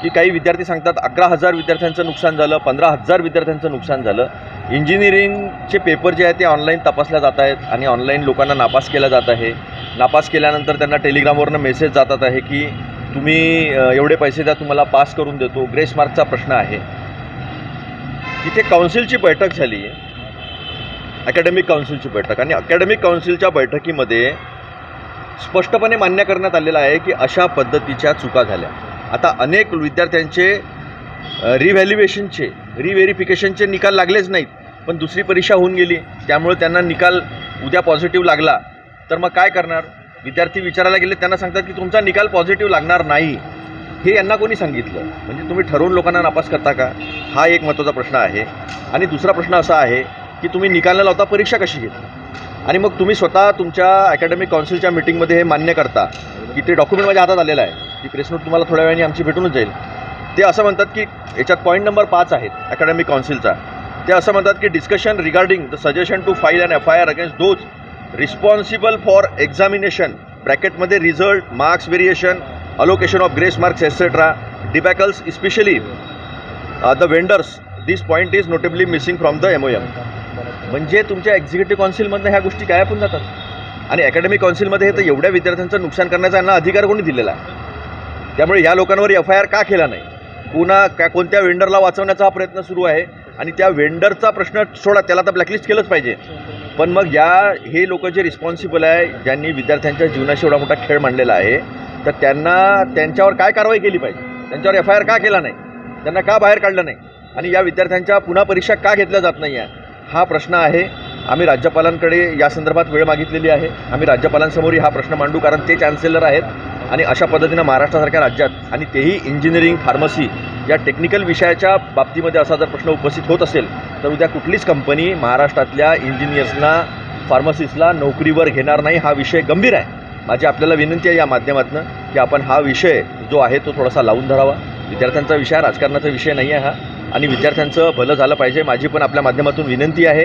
की काही विद्यार्थी सांगतात 11,000 विद्यार्थ्यांचं नुकसान झालं, 15,000 विद्यार्थ्यांचं नुकसान झालं. इंजिनिअरिंगचे पेपर जे आहेत ते ऑनलाईन तपासल्या जात आहेत आणि ऑनलाईन लोकांना नापास केलं जात आहे. नापास केल्यानंतर त्यांना टेलिग्रामवरनं मेसेज जातात आहे की तुम्ही एवढे पैसे द्या, तुम्हाला पास करून देतो. ग्रेस मार्कचा प्रश्न आहे. तिथे काउन्सिलची बैठक झाली आहे, अकॅडमिक काउन्सिलची बैठक, आणि अकॅडमिक काउन्सिलच्या बैठकीमध्ये स्पष्टपणे मान्य करण्यात आलेलं आहे की अशा पद्धतीच्या चुका झाल्या. आता अनेक विद्यार्थ्यांचे रिव्हेरिफिकेशनचे निकाल लागलेच नाहीत, पण दुसरी परीक्षा होऊन गेली, त्यामुळे त्यांना निकाल उद्या पॉझिटिव्ह लागला तर मग काय करणार? विद्यार्थी विचारायला गेले, त्यांना सांगतात की तुमचा निकाल पॉझिटिव्ह लागणार नाही. हे यांना कोणी सांगितलं? म्हणजे तुम्ही ठरवून लोकांना नापास करता का? हा एक महत्त्वाचा प्रश्न आहे. आणि दुसरा प्रश्न असा आहे की तुम्ही निकाल न लावता परीक्षा कशी घेतली? आणि मग तुम्ही स्वतः तुमच्या अकॅडमिक काउन्सिलच्या मीटिंगमध्ये हे मान्य करता की ते डॉक्युमेंट माझ्या हातात आलेलं आहे, ती प्रेस नोट तुम्हाला थोड्या वेळाने आमची भेटूनच जाईल. ते असं म्हणतात की याच्यात पॉईंट नंबर 5 आहे अकॅडमिक काउन्सिलचा. ते असं म्हणतात की discussion regarding the suggestion to file and FIR against those responsible for examination ब्रॅकेटमध्ये result, marks variation, allocation of grace marks etcetera, debacles especially the vendors. This point is notably missing from the MOM. म्हणजे तुमच्या executive काउन्सिलमधनं ह्या गोष्टी गायब होऊन जातात. आणि academic काउन्सिलमध्ये हे तर एवढ्या विद्यार्थ्यांचं नुकसान करण्याचा यांना अधिकार कोणी दिलेला आहे? त्यामुळे या लोकांवर FIR का केला नाही? कोणत्या वेंडरला वाचवण्याचा हा प्रयत्न सुरू आहे. आणि त्या वेंडरचा प्रश्न सोडा, त्याला तर ब्लॅकलिस्ट केलंच पाहिजे. पण मग हे लोक जे रिस्पॉन्सिबल आहे, ज्यांनी विद्यार्थ्यांच्या जीवनाशी एवढा मोठा खेळ मांडलेला आहे, तर त्यांच्यावर काय कारवाई केली पाहिजे? त्यांच्यावर FIR का केला नाही? त्यांना का बाहेर काढलं नाही? आणि या विद्यार्थ्यांच्या पुन्हा परीक्षा का घेतल्या जात नाही आहे? हा प्रश्न आहे. आम्ही राज्यपालांकडे या संदर्भात वेळ मागितलेली आहे. आम्ही राज्यपालांसमोरही हा प्रश्न मांडू, कारण ते चान्सेलर आहेत. आणि अशा पद्धतीनं महाराष्ट्रासारख्या राज्यात, आणि तेही इंजिनिअरिंग, फार्मसी या टेक्निकल विषयाच्या बाबतीमध्ये असा जर प्रश्न उपस्थित होत असेल तर उद्या कुठलीच कंपनी महाराष्ट्रातल्या इंजिनियर्सना, फार्मसिस्टला नोकरीवर घेणार नाही. हा विषय गंभीर आहे. माझी आपल्याला विनंती आहे या माध्यमातून की आपण हा विषय जो आहे तो थोडासा लावून धरावा. विद्यार्थ्यांचा विषय, राजकारणाचा विषय नाही आहे हा. आणि विद्यार्थ्यांचं भलं झालं पाहिजे. माझी पण आपल्या माध्यमातून विनंती आहे,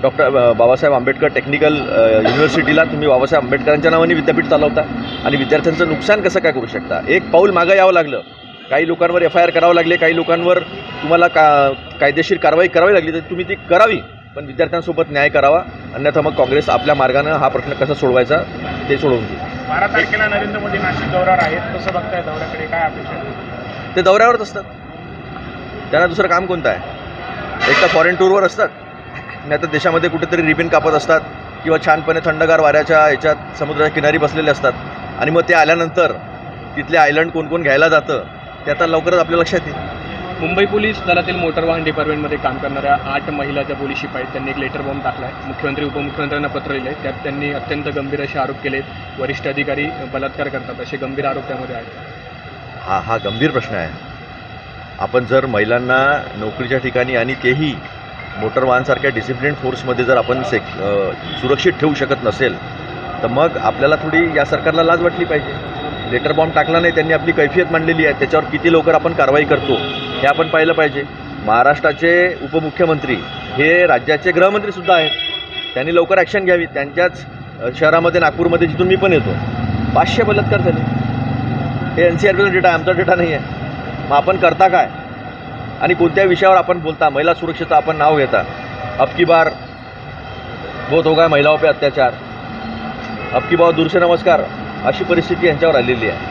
डॉक्टर बाबासाहेब आंबेडकर टेक्निकल युनिव्हर्सिटीला तुम्ही बाबासाहेब आंबेडकरांच्या नावाने विद्यापीठ चालवता आणि विद्यार्थ्यांचं नुकसान कसं काय करू शकता? एक पाऊल मागं यावं लागलं. काही लोकांवर FIR करावं लागले, काही लोकांवर तुम्हाला कायदेशीर कारवाई करावी लागली, तर तुम्ही ती करावी, पण विद्यार्थ्यांसोबत न्याय करावा. अन्यथा मग काँग्रेस आपल्या मार्गानं हा प्रश्न कसा सोडवायचा ते सोडवून घेईल. 12 तारखेला नरेंद्र मोदी नाशिक दौऱ्यावर आहेत, कसं बघताय दौऱ्याकडे? काय अपेक्षा? ते दौऱ्यावरच असतात. त्यांना दुसरं काम कोणतं आहे? एक तर फॉरेन टूरवर असतात, नाही तर देशामध्ये कुठेतरी रिबीन कापत असतात किंवा छानपणे थंडगार वाऱ्याच्या याच्यात समुद्राच्या किनारी बसलेले असतात. आणि मग ते आल्यानंतर तिथले आयलंड कोण कोण घ्यायला जातं ते आता लवकरच आपल्या लक्षात येईल. मुंबई पोलीस दलातील मोटर वाहन डिपार्टमेंटमध्ये काम करणाऱ्या 8 महिला ज्या पोलीस शिपाई आहेत, त्यांनी एक लेटर बॉम्ब टाकला आहे. मुख्यमंत्री, उपमुख्यमंत्र्यांना पत्र लिहिलं आहे. त्यात त्यांनी अत्यंत गंभीर असे आरोप केले आहेत. वरिष्ठ अधिकारी बलात्कार करतात असे गंभीर आरोप त्यामध्ये आहेत. हा गंभीर प्रश्न आहे. आपण जर महिलांना नोकरीच्या ठिकाणी, आणि तेही मोटर वाहनसारख्या डिसिप्लिन फोर्समध्ये जर आपण सुरक्षित ठेवू शकत नसेल तर मग आपल्याला थोडी या सरकारला लाज वाटली पाहिजे. लेटर बॉम्ब टाकला नाही, त्यांनी आपली कैफियत मांडलेली आहे. त्याच्यावर किती लवकर आपण कारवाई करतो हे आपण पाहिलं पाहिजे. महाराष्ट्राचे उपमुख्यमंत्री हे राज्याचे गृहमंत्रीसुद्धा आहेत. त्यांनी लवकर ॲक्शन घ्यावी. त्यांच्याच शहरामध्ये, नागपूरमध्ये, जिथून मी पण येतो, 500 बलात्कार झाले. हे NCRBचा डेटा आहे, आमचा डेटा नाही आहे. मग आपण करता काय? आणि कोणत्या विषयावर आपण बोलता? महिला सुरक्षेचं आपण नाव घेता. अब की बार बहुत होगा महिलाओं पे अत्याचार, अब की बार दूर से नमस्कार, अशी परिस्थिती यांच्यावर आलेली आहे.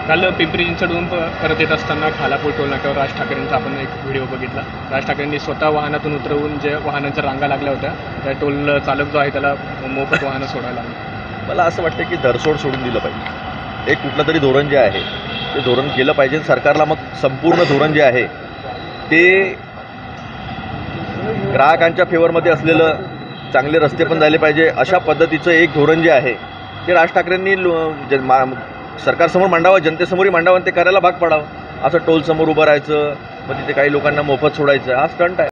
काल पिंपरी चिंचवडून परत येत असताना खालापूर टोल नाक्यावर राज ठाकरेंचा आपण एक व्हिडिओ बघितला. राज ठाकरेंनी स्वतः वाहनातून उतरवून जे वाहनांच्या रांगा लागल्या होत्या त्या टोल चालक जो आहे त्याला मोफत वाहनं सोडायला. मला असं वाटतं की धरसोड सोडून दिलं पाहिजे. एक कुठलं तरी धोरण जे आहे ते धोरण केलं पाहिजे. सरकारला मग संपूर्ण धोरण जे आहे ते ग्राहकांच्या फेवरमध्ये असलेलं, चांगले रस्ते पण झाले पाहिजे अशा पद्धतीचं एक धोरण जे आहे ते राज ठाकरेंनी सरकारसमोर मांडावं, जनतेसमोरही मांडावं आणि ते करायला भाग पडावं. असं टोलसमोर उभं राहायचं, मग तिथे काही लोकांना मोफत सोडायचं, हा स्टंट आहे.